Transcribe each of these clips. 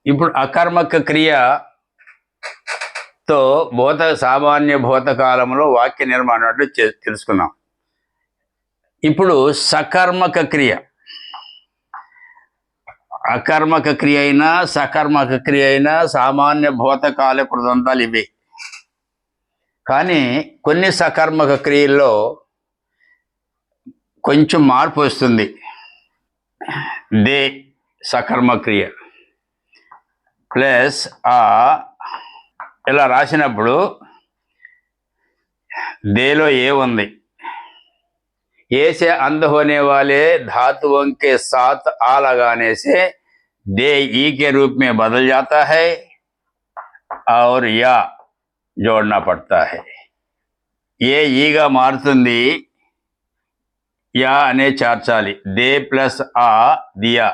ఇప్పుడు అకర్మక క్రియతో సామాన్య భూతకాలంలో వాక్య నిర్మాణం అంటే తెలుసుకున్నాం. ఇప్పుడు సకర్మక క్రియ, అకర్మక క్రియ అయినా సకర్మక క్రియ అయినా సామాన్య భూతకాల కృదంతాలు ఇవే. కానీ కొన్ని సకర్మక క్రియల్లో కొంచెం మార్పు వస్తుంది. దే సకర్మ క్రియ ప్లస్ ఆ ఇలా రాసినప్పుడు దేలో ఏ ఉంది, ए से अंध होने वाले धातुओं के साथ आ लगाने से दे ई के रूप में बदल जाता है और या जोड़ना पड़ता है. ये ఈగా మారుతుంది, యా అనే చేర్చాలి. దే ప్లస్ ఆ దియా,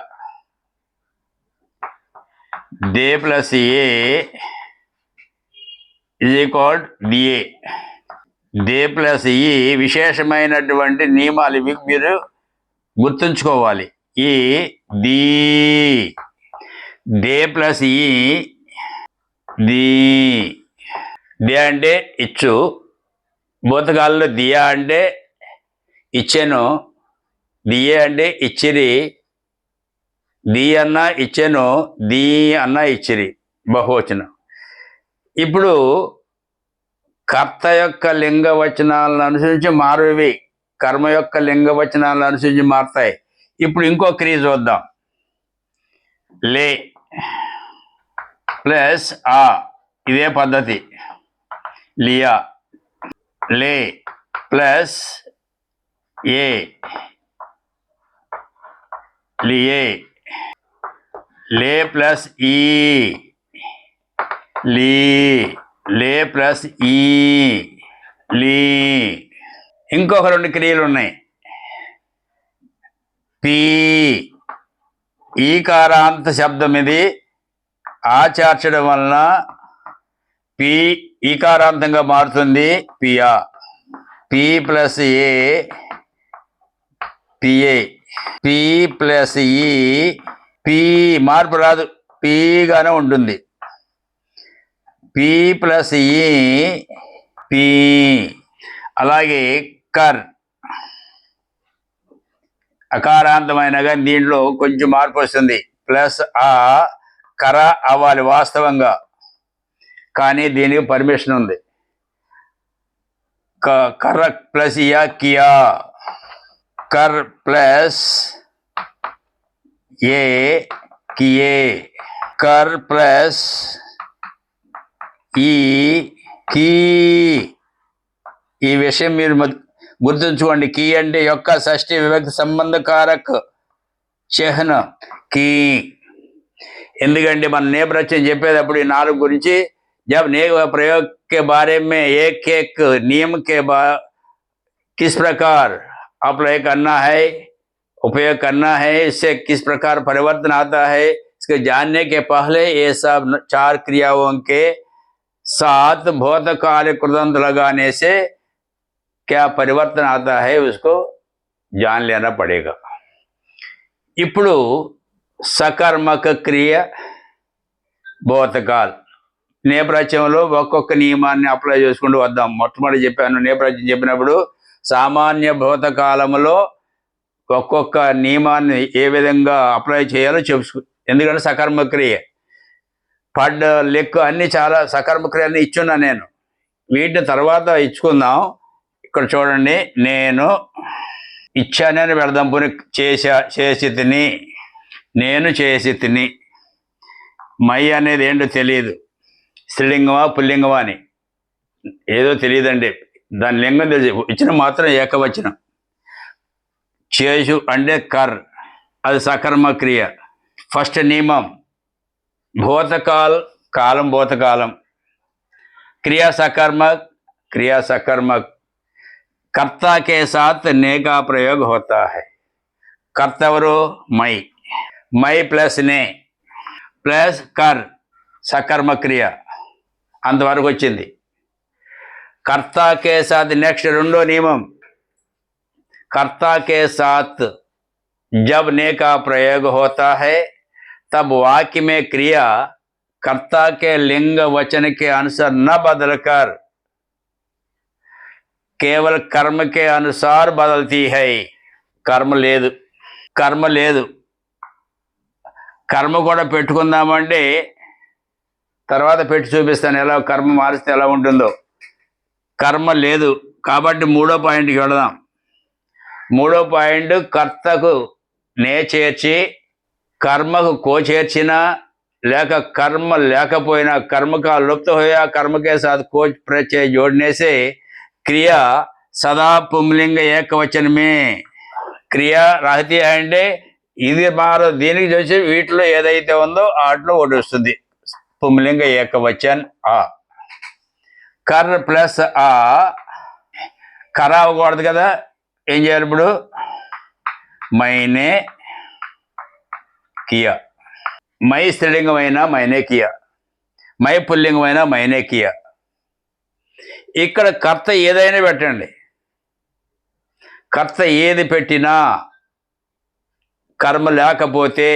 దే ప్లస్ ఏ ఇజ్ ఈక్వల్ దియే. దే ప్లస్ ఈ విశేషమైనటువంటి నియమాలు ఇవి మీరు గుర్తుంచుకోవాలి. ఈ ది, దే ప్లస్ ఈ ది. దే అంటే ఇచ్చు, భూతకాలంలో దియా అంటే ఇచ్చెను, దియే అంటే ఇచ్చిరి, ది అన్నా ఇచ్చెను, ది అన్నా ఇచ్చిరి బహువచనం. ఇప్పుడు కర్త యొక్క లింగ వచనాలను అనుసరించి మారువి, కర్మ యొక్క లింగ వచనాలను అనుసరించి మారుతాయి. ఇప్పుడు ఇంకో క్రియ చూద్దాం. లే ప్లస్ ఆ, ఇదే పద్ధతి. లియా, లే ప్లస్ ఏ లియే, లే ప్లస్ ఈ లీ, లే ప్లస్ ఈ లీ. ఇంకొక రెండు క్రియలు ఉన్నాయి. పీ, ఈకారాంత శబ్దం ఇది, ఆచార్చడం వలన పీ ఈకారాంతంగా మారుతుంది, పియా. పీ ప్లస్ ఏ పిఏ, పీ ప్లస్ ఈ పీ మార్పు రాదు, పీగానే ఉంటుంది. పీ ప్లస్ ఈ పీ. అలాగే కర్ అకారాంతమైన కానీ దీంట్లో కొంచెం మార్పు వస్తుంది. ప్లస్ ఆ కర అవ్వాలి వాస్తవంగా, కానీ దీనికి పర్మిషన్ ఉంది. కర్ర ప్లస్ ఇయా కియా, కర్ ప్లస్ ఏ కియే, కర్ ప్లస్ ఈ కీ. ఈ విషయం మీరు గుర్తుంచుకోండి. కీ అంటే యొక్క షష్ఠి విభక్తి సంబంధకారక్ చిహ్న కీ. ఎందుకంటే మన నేపథ్యం చెప్పేటప్పుడు ఈ నాలుగు గురించి जब नेक प्रयोग के बारे में एक एक नियम के किस प्रकार अप्लाई करना है, उपयोग करना है, इससे किस प्रकार परिवर्तन आता है, इसके जानने के पहले ये सब चार क्रियाओं के साथ भूतकाल कृदंत लगाने से क्या परिवर्तन आता है उसको जान लेना पड़ेगा. ఇప్పుడు సకర్మక క్రియ భూతకాల్ నేపథ్యంలో ఒక్కొక్క నియమాన్ని అప్లై చేసుకుంటూ వద్దాం. మొట్టమొదటి చెప్పాను, నేపథ్యం చెప్పినప్పుడు సామాన్య భూతకాలంలో ఒక్కొక్క నియమాన్ని ఏ విధంగా అప్లై చేయాలో చెప్పు. ఎందుకంటే సకర్మ క్రియ పడ్ లెక్కు అన్ని చాలా సకర్మ క్రియని ఇచ్చున్నా నేను. వీటిని తర్వాత ఇచ్చుకుందాం. ఇక్కడ చూడండి, నేను ఇచ్చానని పెడదాం. పోనీ చేసి తిని, నేను చేసి తిని. మై అనేది ఏంటో తెలియదు, స్త్రీలింగమా పుల్లింగమా అని ఏదో తెలియదండి. దాని లింగం తెలిసి ఇచ్చిన మాత్రం ఏకవచనం. చేసు అంటే కర్, అది సకర్మ క్రియ. ఫస్ట్ నియమం భూతకాల్, కాలం భూతకాలం, क्रिया सकर्मक, क्रिया सकर्मक कर्ता के साथ ने का प्रयोग होता है. कर्तवरु मई, मई प्लस ने प्लस कर सकर्म क्रिया अंतवరకు వచ్చింది. कर्ता के साथ नेक्स्ट రెండో నియమం, कर्ता के साथ जब ने का प्रयोग होता है तब वाक्य में क्रिया कर्ता के लिंग वचन के अनुसार न बदलकर केवल कर्म के अनुसार बदलती है। कर्म లేదు, కర్మ లేదు. కర్మ కూడా పెట్టుకుందామంటే తర్వాత పెట్టి చూపిస్తాను ఎలా కర్మ మారిస్తే ఎలా ఉంటుందో. కర్మ లేదు కాబట్టి మూడో పాయింట్కి వెళదాం. మూడో పాయింట్, కర్తకు నే చేర్చి కర్మకు కో చేర్చినా లేక कर्म లేకపోయినా कर्म का लुप्त होया कर्म के साथ कोच प्रत्यय जोड़ने से क्रिया सदा पुंलिंग एक वचन में क्रिया रहती है. అంటే ఇది మారు దీనికి చూసి వీటిలో ఏదైతే ఉందో వాటిలో ఒకటి వస్తుంది. పుంలింగ ఏకవచన్ ఆ. కర్ ప్లస్ ఆ కర అవ్వకూడదు కదా. ఏం చేయాలి ఇప్పుడు? మైనే కియా. మై స్త్రీలింగమైనా మైనే కియా, మై పుల్లింగమైనా మైనే కియా. ఇక్కడ కర్త ఏదైనా పెట్టండి. కర్త ఏది పెట్టినా కర్మ లేకపోతే,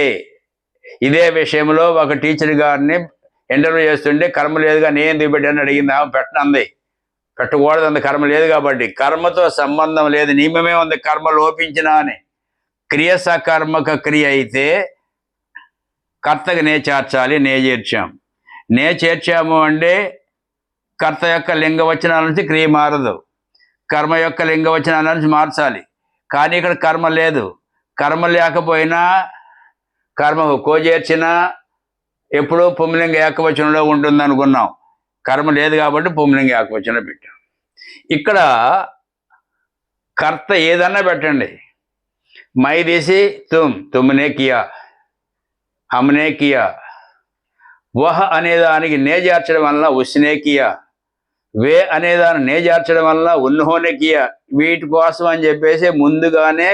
ఇదే విషయంలో ఒక టీచర్ గారిని ఇంటర్వ్యూ చేస్తుంటే కర్మ లేదుగా నేను ఎందుకు పెట్టాను అడిగింది. ఆమె పెట్టనంది. పెట్టకూడదు అంది, కర్మ లేదు కాబట్టి. కర్మతో సంబంధం లేదు, నియమమే ఉంది కర్మ లోపించినా అని. క్రియ సకర్మక క్రియ అయితే కర్తకు నే చేర్చాలి. నే చేర్చాం. నే చేర్చాము అంటే కర్త యొక్క లింగవచనాల నుంచి క్రియ మారదు, కర్మ యొక్క లింగవచనాల నుంచి మార్చాలి. కానీ ఇక్కడ కర్మ లేదు. కర్మ లేకపోయినా కర్మకు కో చేర్చినా ఎప్పుడూ పుంలింగ ఏకవచనంలో ఉంటుంది అనుకున్నాం. కర్మ లేదు కాబట్టి పుంలింగ ఏకవచనంలో పెట్టాం. ఇక్కడ కర్త ఏదన్నా పెట్టండి. మై తీసి తుమ్నే కియా, హమ్నే కియా. వహ అనేదానికి నే చేర్చడం వలన ఉస్నే కియా, వే అనేదాన్ని నే చేర్చడం వలన ఉన్హోనే కియా. వీటి కోసం అని చెప్పేసి ముందుగానే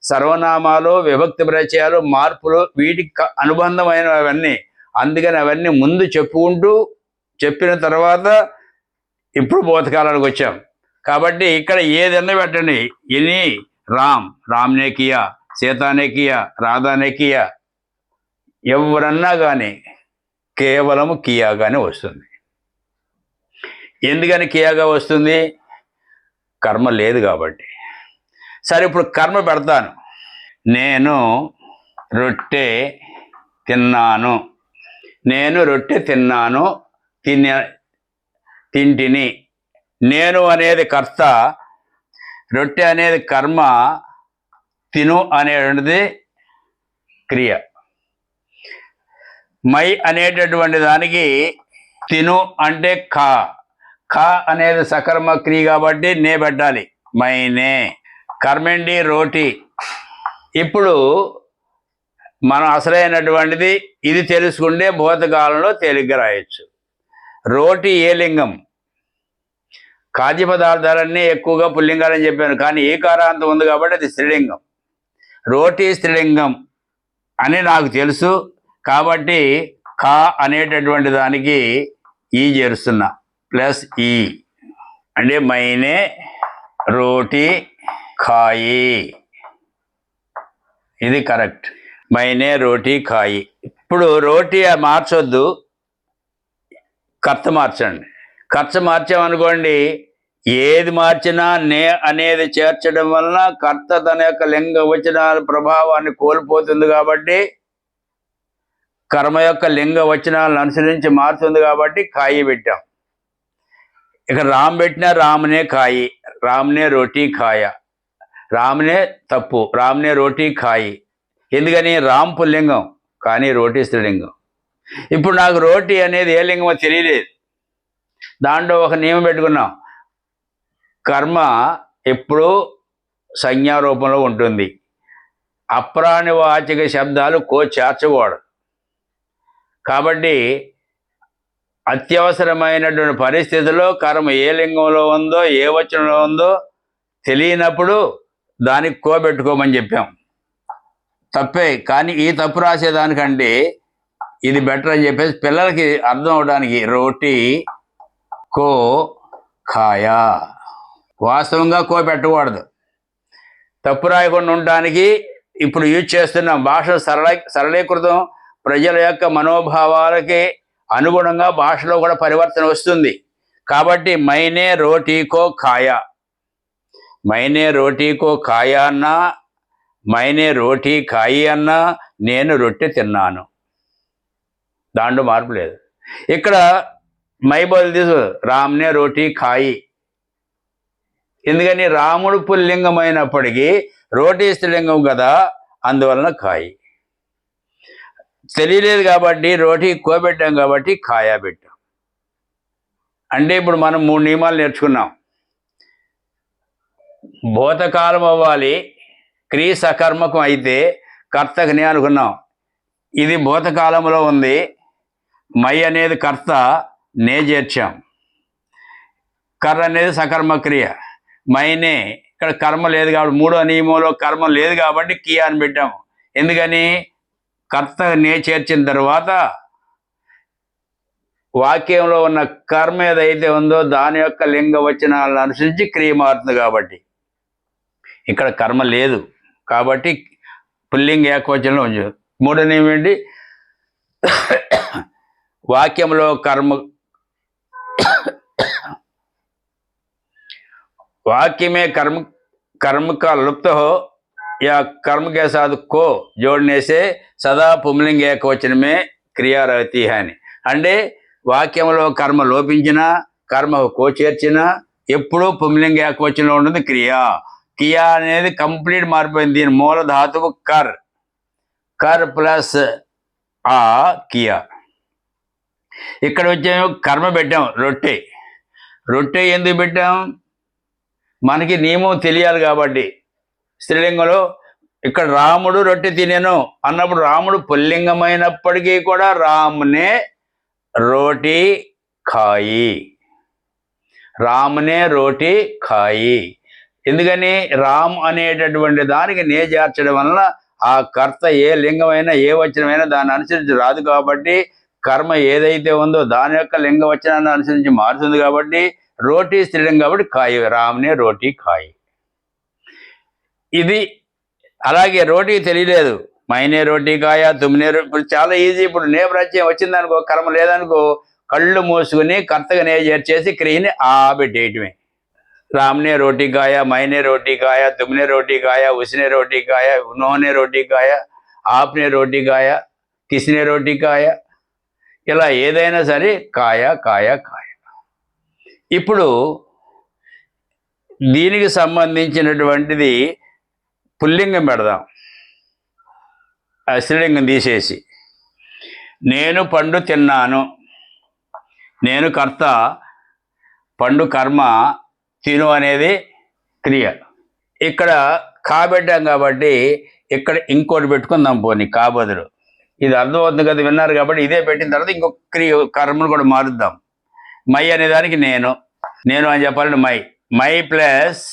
సర్వనామాలు, విభక్తి ప్రత్యయాలు, మార్పులు, వీటికి అనుబంధమైనవన్నీ. అందుకని అవన్నీ ముందు చెప్పుకుంటూ చెప్పిన తర్వాత ఇప్పుడు బోధకాలానికి వచ్చాం. కాబట్టి ఇక్కడ ఏదన్నా పెట్టండి. ఇని రామ్నే కియా, సీతానే కియా, రాధానే కియా, ఎవరన్నా కానీ కేవలము కియాగానే వస్తుంది. ఎందుకని కియాగా వస్తుంది? కర్మ లేదు కాబట్టి. సరే, ఇప్పుడు కర్మ పెడతాను. నేను రొట్టె తిన్నాను. నేను రొట్టె తిన్నాను, తింటిని. నేను అనేది కర్త, రొట్టె అనేది కర్మ, తిను అనేటువంటిది క్రియ. మై అనేటటువంటి దానికి తిను అంటే ఖా. ఖా అనేది సకర్మ క్రియ కాబట్టి నే పెట్టాలి. మైనే. కర్మెండి రోటీ. ఇప్పుడు మనం అసలైనటువంటిది ఇది తెలుసుకుంటే భూతకాలంలో తేలిగ్గా రాయొచ్చు. రోటీ ఏ లింగం? ఖాద్య పదార్థాలన్నీ ఎక్కువగా పుల్లింగాలని చెప్పాను, కానీ ఏకారాంతం ఉంది కాబట్టి అది స్త్రీలింగం. రోటీ స్త్రీలింగం అని నాకు తెలుసు కాబట్టి ఖా అనేటటువంటి దానికి ఈ చేరుస్తున్నా, ప్లస్ ఈ. అంటే మైనే రోటీ ఖాయి. ఇది కరెక్ట్. మైనే రోటీ ఖాయి. ఇప్పుడు రోటీ మార్చొద్దు, కర్త మార్చండి. కర్త మార్చామనుకోండి, ఏది మార్చినా నే అనేది చేర్చడం వలన కర్త తన యొక్క లింగ వచనాల ప్రభావాన్ని కోల్పోతుంది కాబట్టి, కర్మ యొక్క లింగ వచనాలను అనుసరించి మారుతుంది కాబట్టి ఖాయి పెట్టాం. ఇక రామ్ పెట్టినా రామ్నే ఖాయి, రామ్నే రోటీ ఖాయ. రామ్నే తప్పు, రామ్నే రోటీ ఖాయి. ఎందుకని? రామ్ పుల్లింగం కానీ రోటీ స్త్రీలింగం. ఇప్పుడు నాకు రోటీ అనేది ఏ లింగమో తెలియలేదు. దాంట్లో ఒక నియమం పెట్టుకున్నాం, కర్మ ఎప్పుడూ సంజ్ఞారూపంలో ఉంటుంది. అప్రాణివాచక శబ్దాలు చేర్చకూడదు. కాబట్టి అత్యవసరమైనటువంటి పరిస్థితుల్లో కర్మ ఏ లింగంలో ఉందో, ఏ వచనంలో ఉందో తెలియనప్పుడు దానికి పెట్టుకోమని చెప్పాం. తప్పే. కానీ ఈ తప్పు రాసేదానికంటే ఇది బెటర్ అని చెప్పేసి పిల్లలకి అర్థం అవడానికి రోటీ కో ఖాయా. వాస్తవంగా పెట్టకూడదు. తప్పు రాయకుండా ఉండడానికి ఇప్పుడు యూజ్ చేస్తున్నాం. భాష సరళీకృతం ప్రజల యొక్క మనోభావాలకి అనుగుణంగా భాషలో కూడా పరివర్తన వస్తుంది. కాబట్టి మైనే రోటీకో ఖాయా, మైనే రోటీకో ఖాయా అన్నా, మైనే రోటీ ఖాయి అన్నా, నేను రొట్టె తిన్నాను, దాంట్లో మార్పు లేదు. ఇక్కడ మై బదులు తీసు రామ్నే రోటీ ఖాయి, ఎందుకని రాముడు పుల్లింగం అయినప్పటికీ రోటీ స్త్రీలింగం కదా, అందువలన ఖాయి. తెలియలేదు కాబట్టి రోటీ ఎక్కువ పెట్టాం కాబట్టి ఖాయా పెట్టాం. అంటే ఇప్పుడు మనం 3 నియమాలు నేర్చుకున్నాం. భూతకాలం అవ్వాలి, క్రియ సకర్మకం అయితే కర్తకని అనుకున్నాం. ఇది భూతకాలంలో ఉంది, మై అనేది కర్త, నే చేర్చాం. కర్ర అనేది సకర్మ క్రియ, మైనే ఇక్కడ కర్మ లేదు కాబట్టి, 3వ నియమంలో కర్మ లేదు కాబట్టి కియా అని పెట్టాము. ఎందుకని కర్త నే చేర్చిన తర్వాత వాక్యంలో ఉన్న కర్మ ఏదైతే ఉందో దాని యొక్క లింగ వచనాలను అనుసరించి క్రియ మారుతుంది కాబట్టి. ఇక్కడ కర్మ లేదు కాబట్టి పుల్లింగ ఏకవచనంలో ఉంచు. 3వ నియమం ఏంటి? వాక్యంలో वाक्य में कर्म कर्म का लुप्त हो या कर्म के साथ को जोड़ने से सदा पुंलिंग ఏకవచన में క్రియ रहती है అని. అంటే వాక్యంలో కర్మ లోపించినా కర్మ కో చేర్చినా ఎప్పుడూ పుంలింగ ఏకవచనంలో ఉంటుంది క్రియ. క్రియ అనేది కంప్లీట్ మారిపోయింది. దీని మూల ధాతువు కర్, కర్ ప్లస్ ఆ కియా. ఇక్కడ వచ్చేమో కర్మ పెట్టాం, రొట్టె. రొట్టె ఎందుకు పెట్టాం? మనకి నియమం తెలియాలి కాబట్టి. స్త్రీలింగంలో ఇక్కడ రాముడు రొట్టె తినేను అన్నప్పుడు రాముడు పుల్లింగమైనప్పటికీ కూడా రామ్నే రోటీ ఖాయి, రామ్నే రోటీ ఖాయి. ఎందుకని రామ్ అనేటటువంటి దానికి నే చేర్చడం వలన ఆ కర్త ఏ లింగమైనా ఏ వచనమైనా దాన్ని అనుసరించి రాదు కాబట్టి, కర్మ ఏదైతే ఉందో దాని యొక్క లింగ వచనాన్ని అనుసరించి మారుతుంది కాబట్టి రోటీ స్త్రీలింగం కాబట్టి ఖాయి, రామ్నే రోటీ ఖాయి. ఇది అలాగే రోటీ తెలియలేదు, మైనే రోటీ ఖాయా, తుమ్నే ఇప్పుడు చాలా ఈజీ. ఇప్పుడు నే ప్రత్యయం వచ్చిందనుకో, కర్మ లేదనుకో, కళ్ళు మూసుకుని కర్తగా నే చేర్చేసి క్రియని పెట్టేయటమే. రామ్నే రోటీ ఖాయా, మైనే రోటీ ఖాయా, తుమ్నే రోటీ ఖాయా, ఉస్నే రోటీ ఖాయా, ఉన్హోనే రోటీ ఖాయా, ఆప్నే రోటీ ఖాయా, కిస్నే రోటీ ఖాయా, ఇలా ఏదైనా సరే కాయా కాయా కాయ. ఇప్పుడు దీనికి సంబంధించినటువంటిది పుల్లింగం పెడదాం, స్త్రీలింగం తీసేసి. నేను పండు తిన్నాను, నేను కర్త, పండు కర్మ, తిను అనేది క్రియ. ఇక్కడ కా పెట్టాం కాబట్టి ఇక్కడ ఇంకోటి పెట్టుకుందాం పోనీ కా బదులు. ఇది అర్థమవుతుంది కదా, విన్నారు కాబట్టి. ఇదే పెట్టిన తర్వాత ఇంకొక క్రియ కర్మను కూడా మారుద్దాం. మై అనే దానికి నేను, నేను అని చెప్పాలంటే మై, మై ప్లస్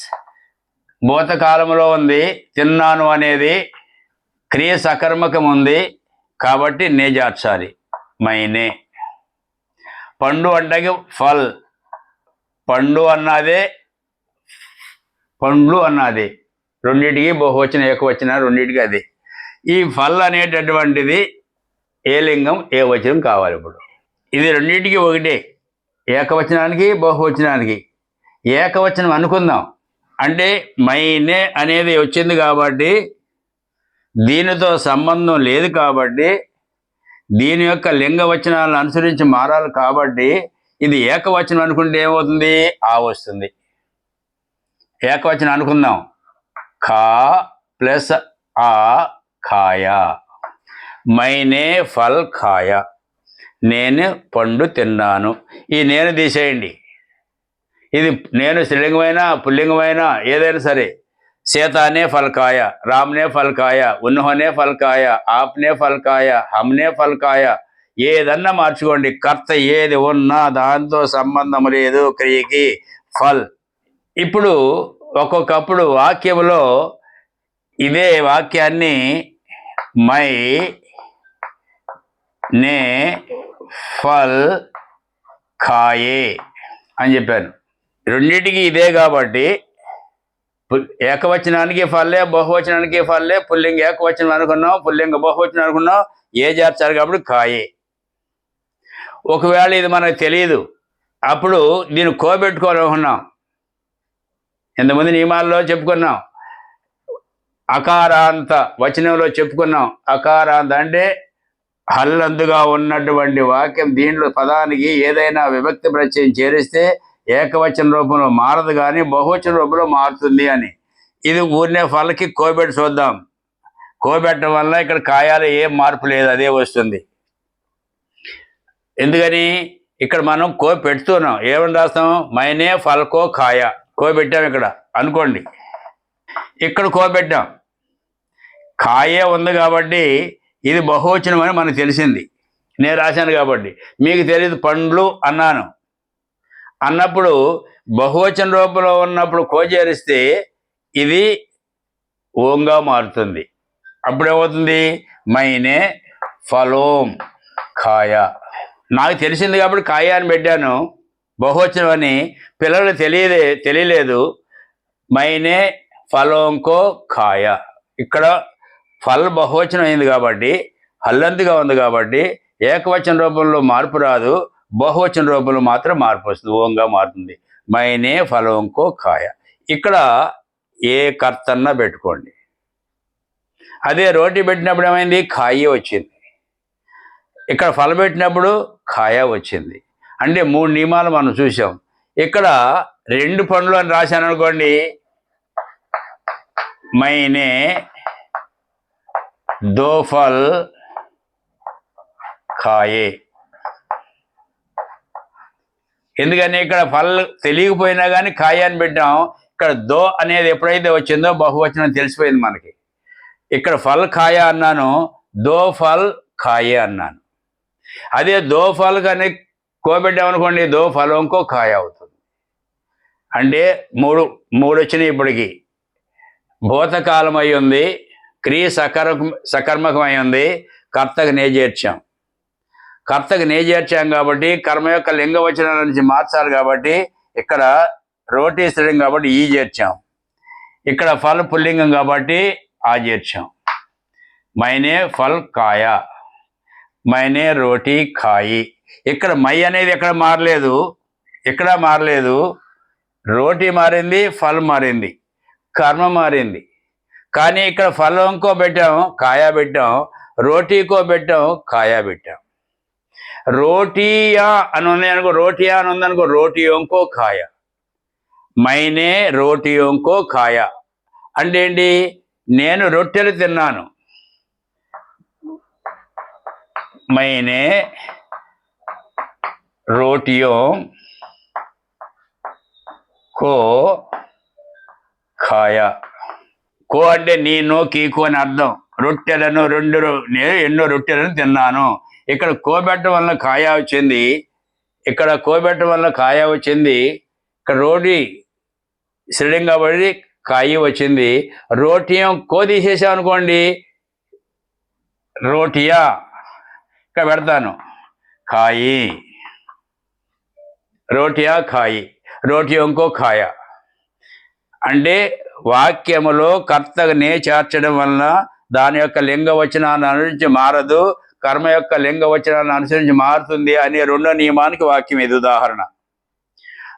భూతకాలంలో ఉంది, తిన్నాను అనేది క్రియ సకర్మకం ఉంది కాబట్టి నే చేర్చాలి, మైనే. పండు అంటే ఫల్, పండు అన్నదే పండ్లు అన్నది, రెండింటికి బహువచన ఏకవచన రెండింటికి అది. ఈ ఫల్ అనేటటువంటిది ఏ లింగం ఏ వచనం కావాలి. ఇప్పుడు ఇది రెండింటికి ఒకటే, ఏకవచనానికి బహువచనానికి. ఏకవచనం అనుకుందాం అంటే మైనే అనేది వచ్చింది కాబట్టి దీనితో సంబంధం లేదు కాబట్టి దీని యొక్క లింగ వచనాలను అనుసరించి మారాలి కాబట్టి ఇది ఏకవచనం అనుకుంటే ఏమవుతుంది? ఆ వస్తుంది. ఏకవచనం అనుకుందాం, ఖా ప్లస్ ఆ ఖాయా, మైనే ఫల్ ఖాయా, నేను పండు తిన్నాను. ఈ నేను తీసేయండి. ఇది నేను స్త్రీలింగమైనా పుల్లింగమైనా ఏదైనా సరే. సీతానే ఫల్కాయ, రామ్నే ఫల్కాయ, ఉన్హోనే ఫల్కాయ, ఆప్నే ఫల్కాయ, హమ్నే ఫల్కాయ, ఏదన్నా మార్చుకోండి. కర్త ఏది ఉన్నా దాంతో సంబంధం లేదు క్రియకి, ఫల్. ఇప్పుడు ఒక్కొక్కప్పుడు వాక్యంలో ఇదే వాక్యాన్ని మై నే ఫల్ ఖాయే అని చెప్పాను. రెండింటికి ఇదే కాబట్టి ఏకవచనానికి ఫల్లే, బహువచనానికి ఫల్లే. పుల్లింగ ఏకవచనం అనుకున్నాం, పుల్లింగ బహువచనం అనుకున్నాం. ఏ చేర్చాలి కాబట్టి కాయే. ఒకవేళ ఇది మనకు తెలియదు, అప్పుడు దీన్ని కోబెట్టుకోవాలనుకున్నాం. ఇంతకుముందు నియమాల్లో చెప్పుకున్నాం, అకారాంత వచనంలో చెప్పుకున్నాం. అకారాంత అంటే హల్లందుగా ఉన్నటువంటి వాక్యం దీంట్లో పదానికి ఏదైనా విభక్తి ప్రత్యయం చేరిస్తే ఏకవచన రూపంలో మారదు కానీ బహువచన రూపంలో మారుతుంది అని. ఇది ఊరినే ఫలకి కోబెట్టి చూద్దాం. కోబెట్టడం వల్ల ఇక్కడ కాయాలు ఏం మార్పు లేదు, అదే వస్తుంది. ఎందుకని ఇక్కడ మనం కో పెడుతున్నాం. ఏమని రాస్తాం? మైనే ఫల్కో కాయ. కోబెట్టాం ఇక్కడ అనుకోండి. ఇక్కడ కోబెట్టాం, కాయే ఉంది కాబట్టి ఇది బహువచనం అని మనకు తెలిసింది. నేను రాశాను కాబట్టి. మీకు తెలియదు, పండ్లు అన్నాను. అన్నప్పుడు బహువచన రూపంలో ఉన్నప్పుడు కోచేరిస్తే ఇది ఓంగా మారుతుంది. అప్పుడేమవుతుంది? మైనే ఫలోం కాయ. నాకు తెలిసింది కాబట్టి కాయ అని పెట్టాను, బహువచనం అని. పిల్లలు తెలియలేదు. మైనే ఫలోంకో కాయ. ఇక్కడ ఫల్ బహువచనం అయింది కాబట్టి, హల్లంతిగా ఉంది కాబట్టి ఏకవచన రూపంలో మార్పు రాదు, బహువచన రూపంలో మాత్రం మార్పు వస్తుంది, ఓంగా మారుతుంది. మైనే ఫలోంకో కాయ. ఇక్కడ ఏ కర్తన్న పెట్టుకోండి. అదే రోటీ పెట్టినప్పుడు ఏమైంది? కాయ వచ్చింది. ఇక్కడ ఫల పెట్టినప్పుడు కాయ వచ్చింది. అంటే 3 నియమాలు మనం చూసాం. ఇక్కడ 2 పండ్లు అని రాశాను అనుకోండి, మైనే దో ఫల్ కాయే. ఎందుకని ఇక్కడ ఫల్ తెలియకపోయినా కానీ కాయ అని పెట్టాం. ఇక్కడ దో అనేది ఎప్పుడైతే వచ్చిందో బహువచనం తెలిసిపోయింది మనకి. ఇక్కడ ఫల్ కాయ అన్నాను, దో ఫల్ కాయే అన్నాను. అదే దో ఫల్ కానీ కోబెట్టామనుకోండి, దో ఫలంకో కాయ అవుతుంది. అంటే మూడు వచ్చినాయి ఇప్పటికి. భూతకాలం అయి ఉంది, క్రియ సకర్మకం అయి ఉంది, కర్తకు నేజేర్చాం. కర్తకు నేజేర్చాం కాబట్టి కర్మ యొక్క లింగవచనాల నుంచి మార్చాలి కాబట్టి ఇక్కడ రోటీ స్త్రీలింగం కాబట్టి ఈ చేర్చాం. ఇక్కడ ఫల్ పుల్లింగం కాబట్టి ఆ చేర్చాం. మైనే ఫల్ కాయ, మైనే రోటీ ఖాయి. ఇక్కడ మై అనేది ఎక్కడ మారలేదు. రోటీ మారింది, ఫల్ మారింది, కర్మ మారింది. కానీ ఇక్కడ ఫలంకో పెట్టాం, కాయా పెట్టాం. రోటీకో పెట్టాం, కాయా పెట్టాం. రోటీయా అని ఉందనుకో, రోటియా అని ఉందనుకో, రోటియోంకో కాయ. మైనే రోటియోంకో కాయ అంటే ఏంటి? నేను రొట్టెలు తిన్నాను. మైనే రోటియోం కో కాయ. కో అంటే నేను, కీకు అని అర్థం. రొట్టెలను నేను ఎన్నో రొట్టెలను తిన్నాను. ఇక్కడ కోబెట్టడం వల్ల కాయ వచ్చింది. ఇక్కడ రోటి శ్రీలింగం కాబట్టి కాయ వచ్చింది. రోటియం కో తీసేసాం అనుకోండి, రోటియా ఇక్కడ పెడతాను, కాయి. రోటియా కాయి, రోటియంకో కాయ. అంటే వాక్యములో కర్తనే చేర్చడం వలన దాని యొక్క లింగవచనాన్ని అనుసరించి మారదు, కర్మ యొక్క లింగవచనాన్ని అనుసరించి మారుతుంది అనే 2వ నియమానికి వాక్యం ఇది ఉదాహరణ.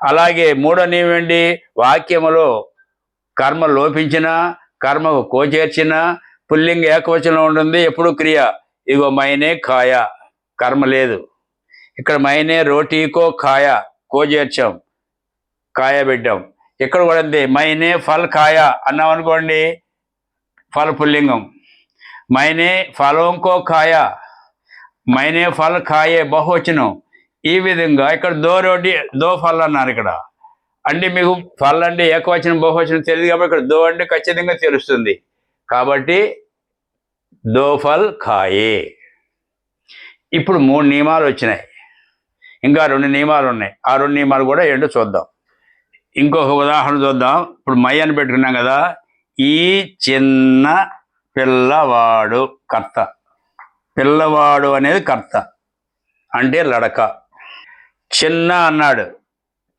అలాగే 3వ నియమం ఏంటి? వాక్యములో కర్మ లోపించినా, కర్మకు కోచేర్చినా పుల్లింగ ఏకవచనం ఉంటుంది, ఎప్పుడు క్రియ. ఇగో మైనే కాయ, కర్మ లేదు. ఇక్కడ మైనే రోటీకో కాయ, కోచేర్చాం, కాయ పెట్టాం. ఇక్కడ కూడా అంతే, మైనే ఫల్ కాయ అన్నాం అనుకోండి, ఫల్ పుల్లింగం. మైనే ఫలోంకో కాయ, మైనే ఫల్ కాయే బహువచనం. ఈ విధంగా ఇక్కడ దో ఫల్ అన్నారు. ఇక్కడ అంటే మీకు ఫల్ అంటే ఏకవచనం బహువచనం తెలియదు కాబట్టి ఇక్కడ దో అంటే ఖచ్చితంగా తెలుస్తుంది. కాబట్టి దో ఫల్ కాయే. ఇప్పుడు 3 నియమాలు వచ్చినాయి, ఇంకా 2 నియమాలు ఉన్నాయి. ఆ 2 నియమాలు కూడా ఏంటో చూద్దాం. ఇంకొక ఉదాహరణ చూద్దాం. ఇప్పుడు మై అని పెట్టుకున్నాం కదా, ఈ చిన్న పిల్లవాడు కర్త. పిల్లవాడు అనేది కర్త అంటే లడక. చిన్న అన్నాడు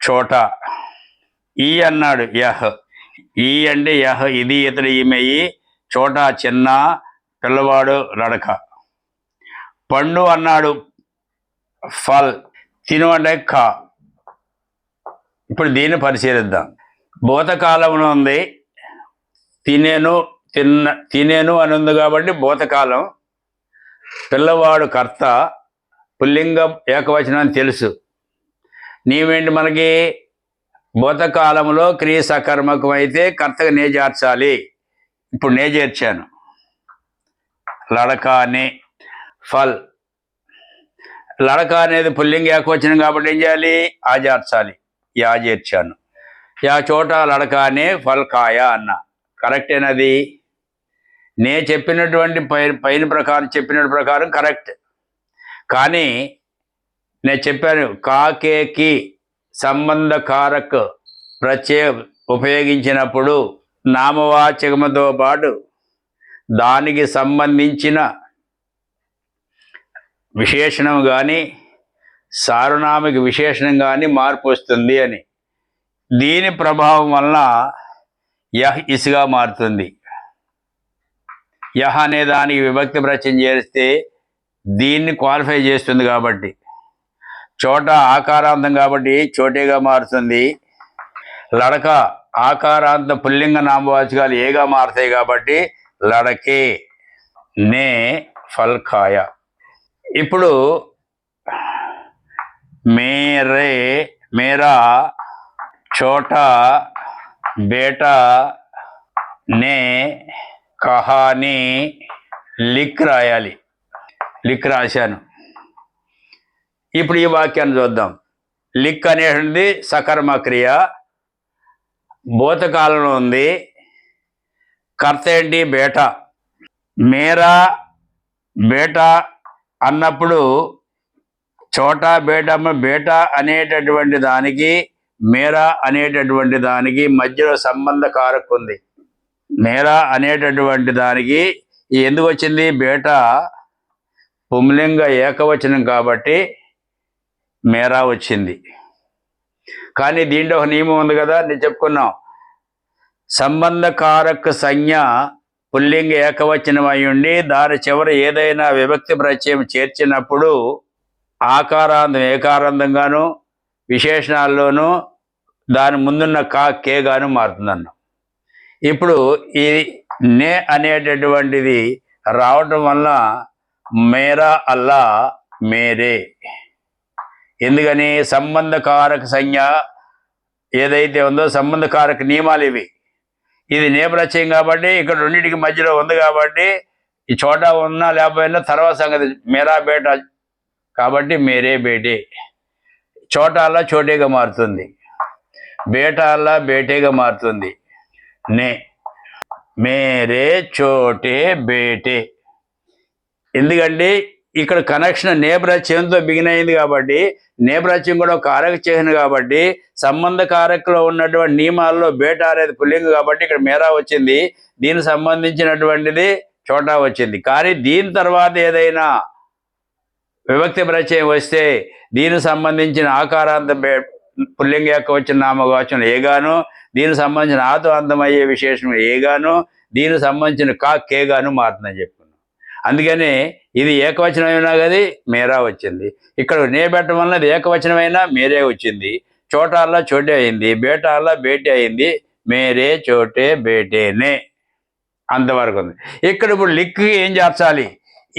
చోట, ఈ అన్నాడు యహ్. ఈ అంటే యహ్, ఇది ఇతడు ఈమె. ఈ చోట చిన్న, పిల్లవాడు లడక. పండు అన్నాడు, ఫల్. తిను అంటే ఖా. ఇప్పుడు దీన్ని పరిశీలిద్దాం. భూతకాలంలో ఉంది, తినేను అని ఉంది కాబట్టి భూతకాలం. పిల్లవాడు కర్త, పుల్లింగం ఏకవచనం అని తెలుసు. నీవేంటి మనకి భూతకాలంలో క్రియ సకర్మకం అయితే కర్తగా నే చేర్చాలి. ఇప్పుడు నే చేర్చాను. లడకానే ఫల్. లడక అనేది పుల్లింగ ఏకవచనం కాబట్టి ఏం చేయాలి? ఆ చేర్చాలి. యా చేర్చాను. యా చోట లడకానే ఫల్ కాయ అన్న. కరెక్టేనది. నే చెప్పినటువంటి పైన ప్రకారం చెప్పిన ప్రకారం కరెక్ట్. కానీ నేను చెప్పాను కాకేకి సంబంధకారక ప్రత్యయం ఉపయోగించినప్పుడు నామవాచకముతో పాటు దానికి సంబంధించిన విశేషణం కానీ సారునామిక విశేషణం కానీ మార్పు వస్తుంది అని. దీని ప్రభావం వలన యహ్ ఇసుగా మారుతుంది. యహ్ అనే దానికి విభక్తి ప్రత్యయం చేస్తే దీన్ని క్వాలిఫై చేస్తుంది కాబట్టి, చోట ఆకారాంతం కాబట్టి చోటేగా మారుతుంది. లడక ఆకారాంత పుల్లింగ నామవాచకాలు ఏగా మారుతాయి కాబట్టి లడకే. నే ఫల్ ఖాయ. ఇప్పుడు మేరే, మేరా, చోటా, బేటా, నే, కహాని, లిక్ రాయాలి. లిక్ రాశాను. ఇప్పుడు ఈ వాక్యాన్ని చూద్దాం. లిక్ అనేటువంటిది సకర్మ క్రియ, భూతకాలంలో ఉంది. కర్త ఏంటి? బేటా. మేరా బేటా అన్నప్పుడు చోటా బేటా, బేటా అనేటటువంటి దానికి మేరా అనేటటువంటి దానికి మధ్యలో సంబంధ కారకం ఉంది. మేరా అనేటటువంటి దానికి ఎందుకు వచ్చింది? బేటా పుంలింగ ఏకవచనం కాబట్టి మేరా వచ్చింది. కానీ దీంట్లో ఒక నియమం ఉంది కదా, నేను చెప్పుకున్నాం. సంబంధకారక సంజ్ఞ పుల్లింగ ఏకవచనం అయి ఉండి దాని చివర ఏదైనా విభక్తి ప్రత్యయం చేర్చినప్పుడు ఆకారాంతం ఏకారాంతంగాను, విశేషణాల్లోనూ దాని ముందున్న కే గాను మారుతుందన్నాం. ఇప్పుడు ఈ నే అనేటటువంటిది రావటం వల్ల మేరా అల్లా మేరే. ఎందుకని? సంబంధకారక సంజ్ఞ ఏదైతే ఉందో సంబంధకారక నియమాలు ఇవి. ఇది నే ప్రత్యయం కాబట్టి ఇక్కడ రెండింటికి మధ్యలో ఉంది కాబట్టి ఈ చోటా ఉన్నా లేకపోయినా తర్వాత సంగతి. మేరా బేటా కాబట్టి మేరే బేటే. చోటా అల్లా చోటేగా మారుతుంది, బేటా అల్లా బేటేగా మారుతుంది. నే మేరే చోటే బేటే. ఎందుకంటే ఇక్కడ కనెక్షన్ నే ప్రత్యయంతో బిగిన్ అయింది కాబట్టి, నే ప్రత్యయం కూడా కారక చిహ్నం కాబట్టి సంబంధ కారకలో ఉన్నటువంటి నియమాల్లో బేటా అనేది పుల్లింగం కాబట్టి ఇక్కడ మేరా వచ్చింది. దీనికి సంబంధించినటువంటిది చోటా వచ్చింది. కానీ దీని తర్వాత ఏదైనా విభక్తి ప్రత్యయం వస్తే దీనికి సంబంధించిన ఆకారాంత పుల్లింగ యొక్క వచ్చిన నామవాచనం ఏగాను, దీనికి సంబంధించిన ఆతో అంతమయ్యే విశేషం ఏగాను, దీనికి సంబంధించిన కేగాను మారుతుందని చెప్పుకున్నాం. అందుకని ఇది ఏకవచనమైనా కదా మేరా వచ్చింది. ఇక్కడ నే పెట్టడం వల్ల ఇది ఏకవచనమైనా మేరే వచ్చింది. చోటాల్లా చోటే అయింది, బేటాల్లా బేటే అయింది. మేరే చోటే బేటేనే అంతవరకు ఉంది. ఇక్కడ ఇప్పుడు లిక్కి ఏం చేర్చాలి?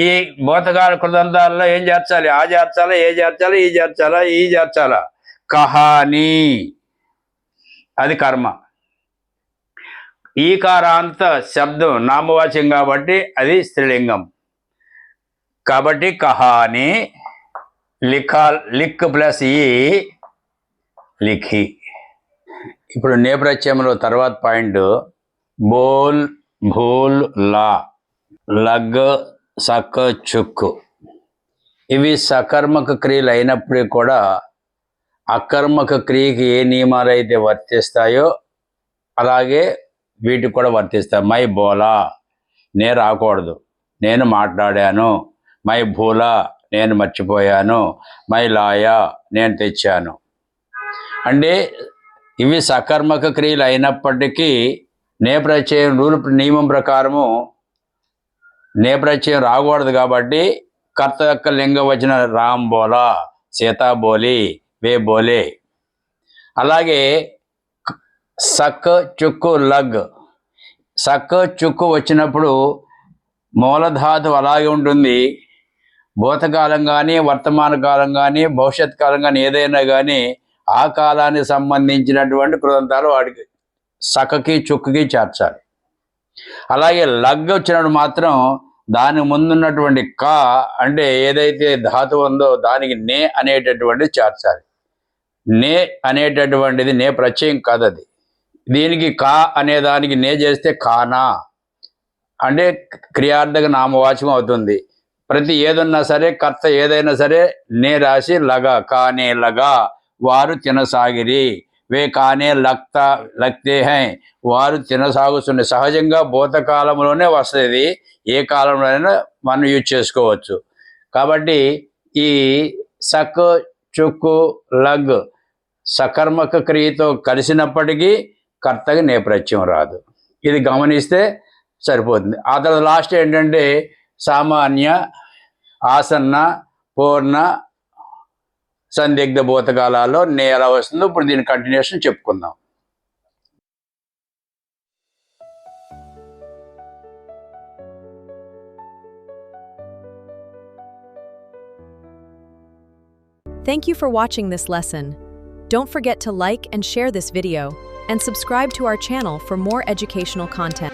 ఈ భూతకాల కృదంతాల్లో ఏం చేర్చాలి? ఆ చేర్చాలా, ఏ చేర్చాలా, ఈ చేర్చాలా, ఈ చేర్చాలా? కహాని అది కర్మ. ఈకారాంత శబ్దం నామవాచ్యం కాబట్టి అది స్త్రీలింగం కాబట్టి కహాని. లిక్ ప్లస్ ఈ లిఖి. ఇప్పుడు నే ప్రత్యయంలో తర్వాత పాయింట్ బోల్, భూల్, లా, లగ్, సక్, చుక్. ఇవి సకర్మక క్రియలు అయినప్పటికీ కూడా అకర్మక క్రియకి ఏ నియమాలు అయితే వర్తిస్తాయో అలాగే వీటికి కూడా వర్తిస్తాయి. మై బోలా నేను రాకూడదు, నేను మాట్లాడాను. మై భూలా నేను మర్చిపోయాను. మై లాయా నేను తెచ్చాను. అంటే ఇవి సకర్మక క్రియలు అయినప్పటికీ నే ప్రత్యయం నియమం ప్రకారము నే ప్రత్యయం రాకూడదు కాబట్టి కర్త యొక్క లింగ వచన రామ్ బోలా, సీతా బోలి, వే బోలే. అలాగే సక్ చుక్కు లగ్, సక్ చుక్కు వచ్చినప్పుడు మూలధాతు అలాగే ఉంటుంది. భూతకాలం కానీ, వర్తమాన కాలం కానీ, భవిష్యత్ కాలం కానీ ఏదైనా కానీ ఆ కాలానికి సంబంధించినటువంటి కృదంతాలు వాడికి సకకి చుక్కుకి చేర్చాలి. అలాగే లగ్ వచ్చినప్పుడు మాత్రం దాని ముందున్నటువంటి కా అంటే ఏదైతే ధాతు ఉందో దానికి నే అనేటటువంటిది చేర్చాలి. నే అనేటటువంటిది నే ప్రత్యయం కాదు అది. దీనికి కా అనే దానికి నే చేస్తే కానా అంటే క్రియార్థక నామవాచకం అవుతుంది. ప్రతి ఏదన్నా సరే కర్త ఏదైనా సరే నే రాసి లగా, కానే లగా వారు తినసాగిరి, వే కానే లగ్తే హై వారు తినసాగుతుంది. సహజంగా భూతకాలంలోనే వస్తుంది, ఏ కాలంలోనైనా మనం యూజ్ చేసుకోవచ్చు. కాబట్టి ఈ సక్ చుక్కు లగ్ సకర్మక క్రియతో కలిసినప్పటికీ కర్తకి నేపథ్యం రాదు. ఇది గమనిస్తే సరిపోతుంది. ఆ తర్వాత లాస్ట్ ఏంటంటే సామాన్య, ఆసన్న, పూర్ణ, సందిగ్ధ భూతకాలాల్లో నే ఎలా వస్తుందో ఇప్పుడు దీని కంటిన్యూషన్ చెప్పుకుందాం. Thank you for watching this lesson. Don't forget to like and share this video, and subscribe to our channel for more educational content.